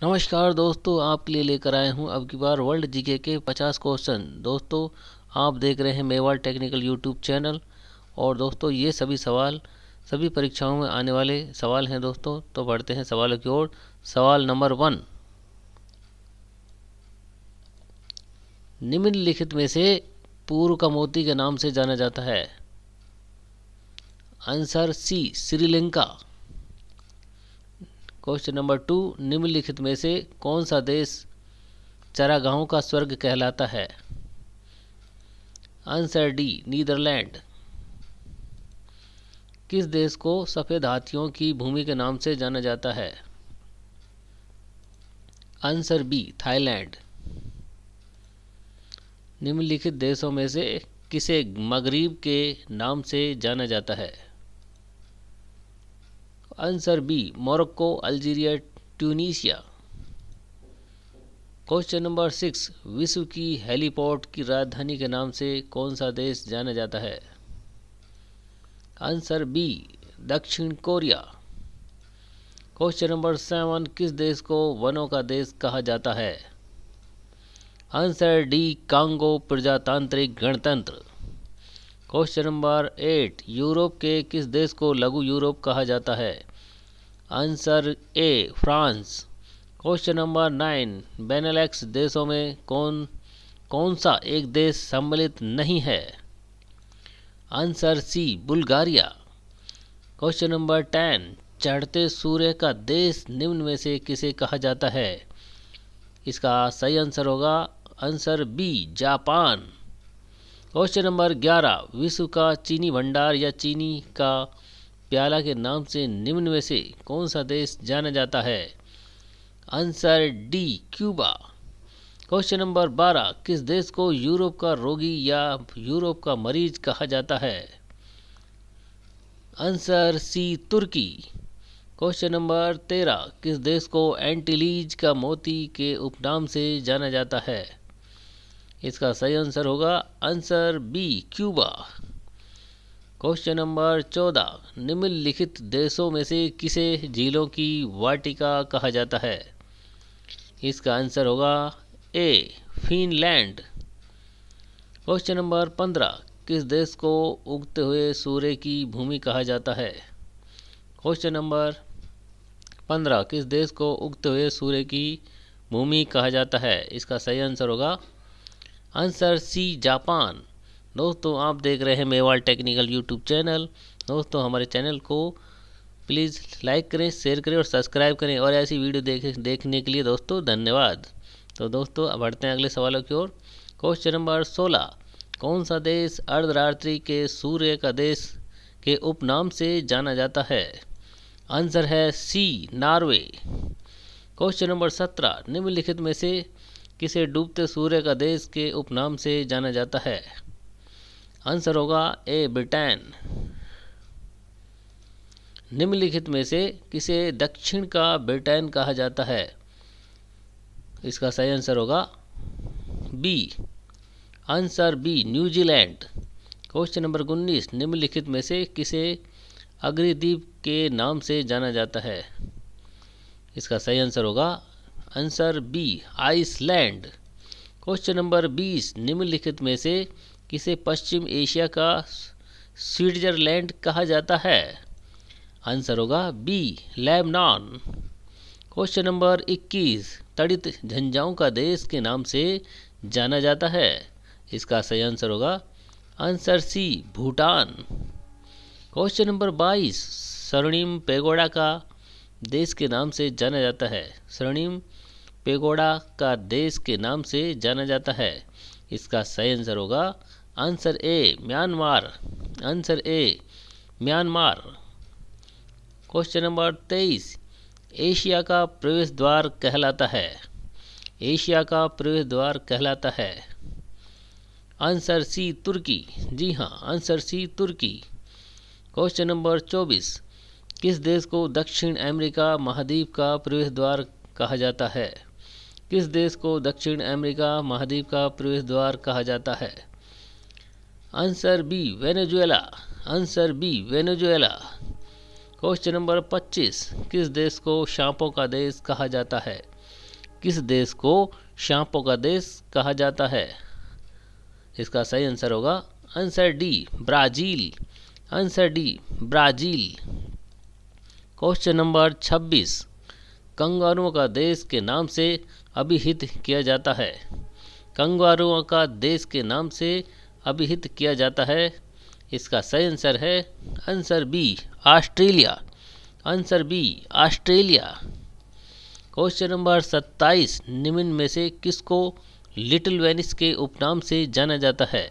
नमस्कार दोस्तों, आपके लिए लेकर आए हूँ अब की बार वर्ल्ड जीके के 50 क्वेश्चन। दोस्तों, आप देख रहे हैं मेवाड़ टेक्निकल यूट्यूब चैनल। और दोस्तों, ये सभी सवाल सभी परीक्षाओं में आने वाले सवाल हैं दोस्तों। तो बढ़ते हैं सवालों की ओर। सवाल नंबर 1, निम्नलिखित में से पूर्व का मोती के नाम से जाना जाता है। Answer C, Sri Lanka. Question number 2, निम्नलिखित में से कौन सा देश चरागाहों का स्वर्ग कहलाता है। Answer D, Netherland. किस देश को सफ़ेद हाथियों की भूमि के नाम से जाना जाता है। Answer B, Thailand. निम्नलिखित देशों में से किसे मगरिब के नाम से जाना जाता है। Answer B, Morocco, Algeria, Tunisia. Question number 6, विश्व की हेलीपोर्ट की राजधानी के नाम से कौन सा देश जाना जाता है। आंसर बी, दक्षिण कोरिया। क्वेश्चन नंबर 7, किस देश को वनों का देश कहा जाता है। आंसर डी, कांगो प्रजातांत्रिक गणतंत्र। क्वेश्चन नंबर 8, यूरोप के किस देश को लघु यूरोप कहा जाता है। Answer A, France. Question number 9, Benelux देशों में कौन सा एक देश सम्मिलित नहीं है। Answer C, Bulgaria. Question number 10, चढ़ते सूर्य का देश निम्न में से किसे कहा जाता है। इसका सही आंसर होगा answer B, Japan. Question number 11, विश्व का चीनी भंडार या चीनी का प्याला के नाम से निम्न में से कौन सा देश जाना जाता है। Answer D, Cuba. Question number 12, किस देश को यूरोप का रोगी या यूरोप का मरीज कहा जाता है। आंसर सी, तुर्की। क्वेश्चन नंबर 13, किस देश को एंटीलीज का मोती के उपनाम से जाना जाता है। इसका सही आंसर होगा answer B, Cuba. Question number 14, निम्नलिखित देशों में से किसे झीलों की वाटिका कहा जाता है। इसका आंसर होगा ए, फिनलैंड। क्वेश्चन नंबर 15, किस देश को उगते हुए सूर्य की भूमि कहा जाता है। क्वेश्चन नंबर 15, किस देश को उगते हुए सूर्य की भूमि कहा जाता है। इसका सही आंसर होगा आंसर सी, जापान। दोस्तों, आप देख रहे हैं मेवाड़ टेक्निकल यूट्यूब चैनल। दोस्तों, हमारे चैनल को प्लीज़ लाइक करें, शेयर करें और सब्सक्राइब करें। और ऐसी वीडियो देखने के लिए दोस्तों धन्यवाद। तो दोस्तों, अब बढ़ते हैं अगले सवालों की ओर। क्वेश्चन नंबर 16, कौन सा देश अर्धरात्रि के सूर्य का देश के उपनाम से जाना जाता है। आंसर है सी, नॉर्वे। क्वेश्चन नंबर 17, निम्नलिखित में से किसे डूबते सूर्य का देश के उपनाम से जाना जाता है। आंसर होगा ए, ब्रिटेन। निम्नलिखित में से किसे दक्षिण का ब्रिटेन कहा जाता है। इसका सही आंसर होगा B, answer B, New Zealand. Question number 19, निम्नलिखित में से किसे अग्निद्वीप के नाम से जाना जाता है। इसका सही आंसर होगा answer B, Iceland. Question number 20, निम्नलिखित में से किसे पश्चिम एशिया का स्विट्जरलैंड कहा जाता है। आंसर होगा बी, लेबनान। क्वेश्चन नंबर 21, तड़ित झंझाओं का देश के नाम से जाना जाता है। इसका सही आंसर होगा answer C, Bhutan. Question number 22, स्वर्णिम पेगोडा का देश के नाम से जाना जाता है। स्वर्णिम पेगोडा का देश के नाम से जाना जाता है। इसका सही आंसर होगा answer A, Myanmar. Answer A, Myanmar. Question number 23, Asia का प्रवेश द्वार कहलाता है। एशिया का प्रवेश द्वार कहलाता है। आंसर सी, तुर्की। जी हाँ, आंसर सी, तुर्की। क्वेश्चन नंबर 24, किस देश को दक्षिण अमेरिका महाद्वीप का प्रवेश द्वार कहा जाता है। किस देश को दक्षिण अमेरिका महाद्वीप का प्रवेश द्वार कहा जाता है। Answer B, Venezuela. Answer B, Venezuela. Question number 25, किस देश को सांपों का देश कहा जाता है। किस देश को सांपों का देश कहा जाता है? इसका सही आंसर होगा answer D Brazil. Answer D Brazil. Question number 26 कंगारुओं का देश के नाम से अभिहित किया जाता है। कंगारुओं का देश के नाम से अभिहित किया जाता है। इसका सही आंसर है answer B Australia. Answer B Australia. Question number 27 निम्न में से किसको लिटिल वेनिस के उपनाम से जाना जाता है?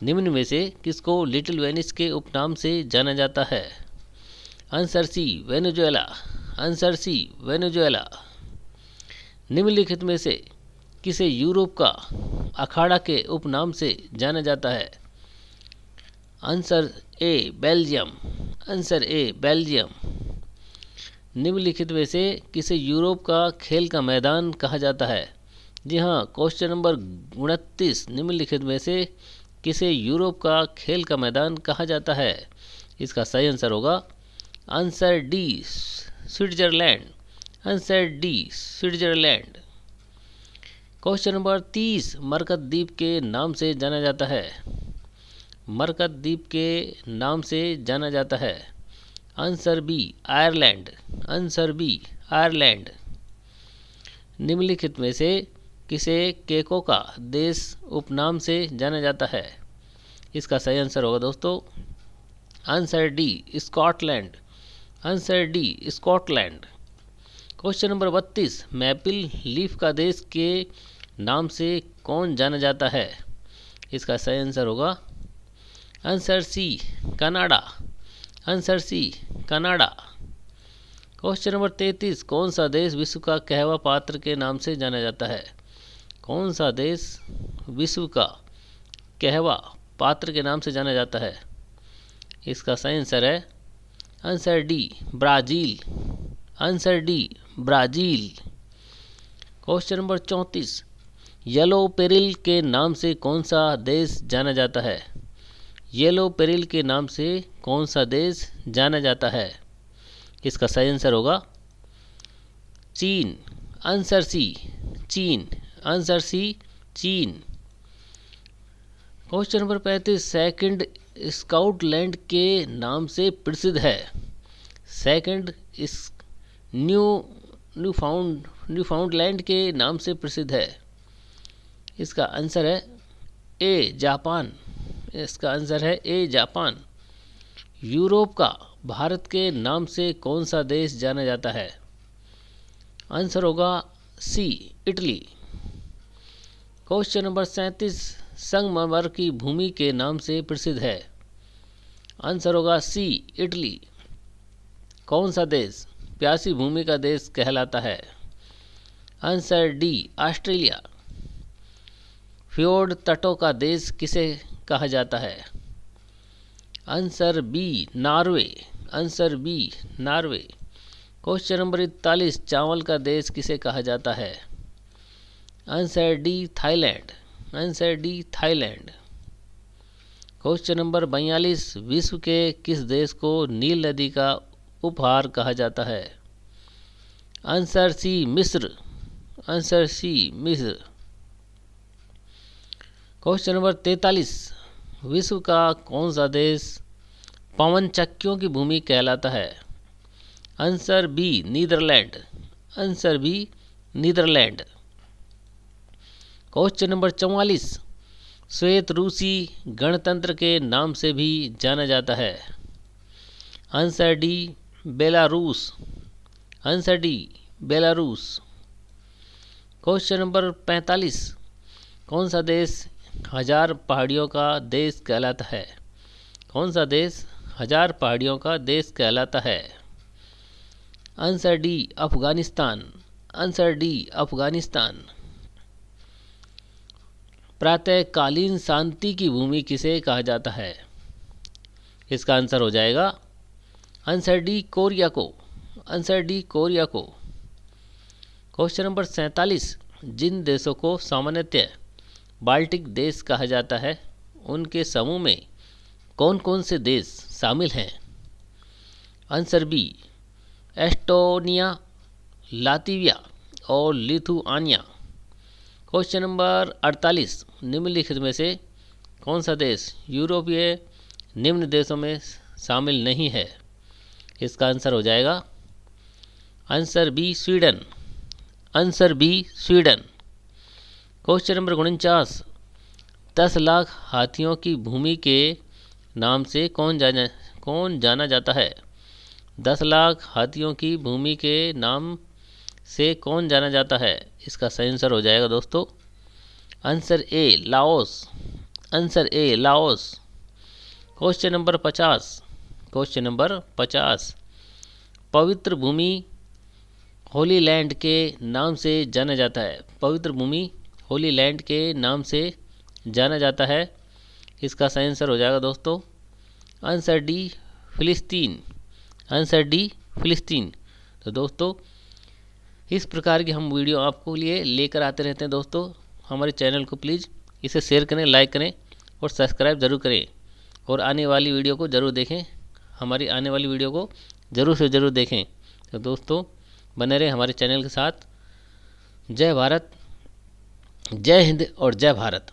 निम्न में से किसको लिटिल वेनिस के उपनाम से जाना जाता है? Answer C Venezuela. Answer C Venezuela. निम्नलिखित में से किसे यूरोप का अखाड़ा के उपनाम से जाना जाता है? Answer A Belgium. Answer A Belgium. निम्नलिखित में से किसे यूरोप का खेल का मैदान कहा जाता है? जी हाँ, क्वेश्चन नंबर 29 निम्नलिखित में से किसे यूरोप का खेल का मैदान कहा जाता है? इसका सही आंसर होगा answer D Switzerland. Answer D Switzerland. Question number 30 मरकत द्वीप के नाम से जाना जाता है। मरकत द्वीप के नाम से जाना जाता है। Answer B Ireland. Answer B Ireland. निम्नलिखित में से किसे केको का देश उपनाम से जाना जाता है? इसका सही आंसर होगा दोस्तों answer D Scotland. Answer D Scotland. Question number 32 maple leaf का देश के नाम से कौन जाना जाता है? इसका सही आंसर होगा answer C Canada. Answer C Canada. Question number 33 कौन सा देश विश्व का कहवा पात्र के नाम से जाना जाता है? कौन सा देश विश्व का कहवा पात्र के नाम से जाना जाता है? इसका सही आंसर है answer D Brazil. Answer D Brazil. Question number 34 yellow peril के नाम से कौन सा देश जाना जाता है? येलो पेरिल के नाम से कौन सा देश जाना जाता है? इसका सही आंसर होगा चीन। आंसर सी चीन। आंसर सी चीन। क्वेश्चन नंबर 35 सेकंड स्कॉटलैंड के नाम से प्रसिद्ध है। सेकंड इस न्यूफाउंडलैंड के नाम से प्रसिद्ध है। इसका आंसर है ए जापान। इसका आंसर है ए जापान। यूरोप का भारत के नाम से कौन सा देश जाना जाता है? आंसर होगा सी इटली। क्वेश्चन नंबर 37 संगमरमर की भूमि के नाम से प्रसिद्ध है। आंसर होगा सी इटली। कौन सा देश प्यासी भूमि का देश कहलाता है? Answer D Australia. फ्योर्ड तटों का देश किसे कहा जाता है? Answer B Norway. Answer B Norway. Question number 41 चावल का देश किसे कहा जाता है? Answer D Thailand. Answer D Thailand. Question number 42 विश्व के किस देश को नील नदी का उपहार कहा जाता है? आंसर सी मिस्र। आंसर सी मिस्र। क्वेश्चन नंबर 43 विश्व का कौन सा देश पवन चक्कियों की भूमि कहलाता है? Answer B Netherland. Answer B Netherland. Question number 44 श्वेत रूसी गणतंत्र के नाम से भी जाना जाता है। Answer D Belarus. Answer D Belarus. Question number 45 कौन सा देश 1000 पहाड़ियों का देश कहलाता है? कौन सा देश 1000 पहाड़ियों का देश कहलाता है? Answer D Afghanistan. Answer D Afghanistan. प्रातःकालीन शांति की भूमि किसे कहा जाता है? इसका आंसर हो जाएगा आंसर डी कोरिया को। आंसर डी कोरिया को। क्वेश्चन नंबर 47 जिन देशों को सामान्यतः बाल्टिक देश कहा जाता है उनके समूह में कौन कौन से देश शामिल हैं? आंसर बी एस्टोनिया, लातविया और लिथुआनिया। क्वेश्चन नंबर 48, निम्नलिखित में से कौन सा देश यूरोपीय निम्न देशों में शामिल नहीं है? इसका आंसर हो जाएगा answer B Sweden. Answer B Sweden. Question number 49, 10 lakh हाथियों की भूमि के नाम से कौन जाना जाता है? 10 लाख हाथियों की भूमि के नाम से कौन जाना जाता है? इसका सही आंसर हो जाएगा दोस्तों answer A Laos. Answer A Laos. Question number 50, question number 50, पवित्र भूमि होली लैंड के नाम से जाना जाता है। पवित्र भूमि होली लैंड के नाम से जाना जाता है। इसका सही आंसर हो जाएगा दोस्तों आंसर डी फिलिस्तीन। आंसर डी फिलिस्तीन। तो दोस्तों इस प्रकार की हम वीडियो आपको लिए लेकर आते रहते हैं दोस्तों। हमारे चैनल को प्लीज़ इसे शेयर करें, लाइक करें और सब्सक्राइब ज़रूर करें और आने वाली वीडियो को ज़रूर देखें। हमारी आने वाली वीडियो को ज़रूर से ज़रूर देखें। तो दोस्तों बने रहें हमारे चैनल के साथ। जय भारत, जय हिंद और जय भारत।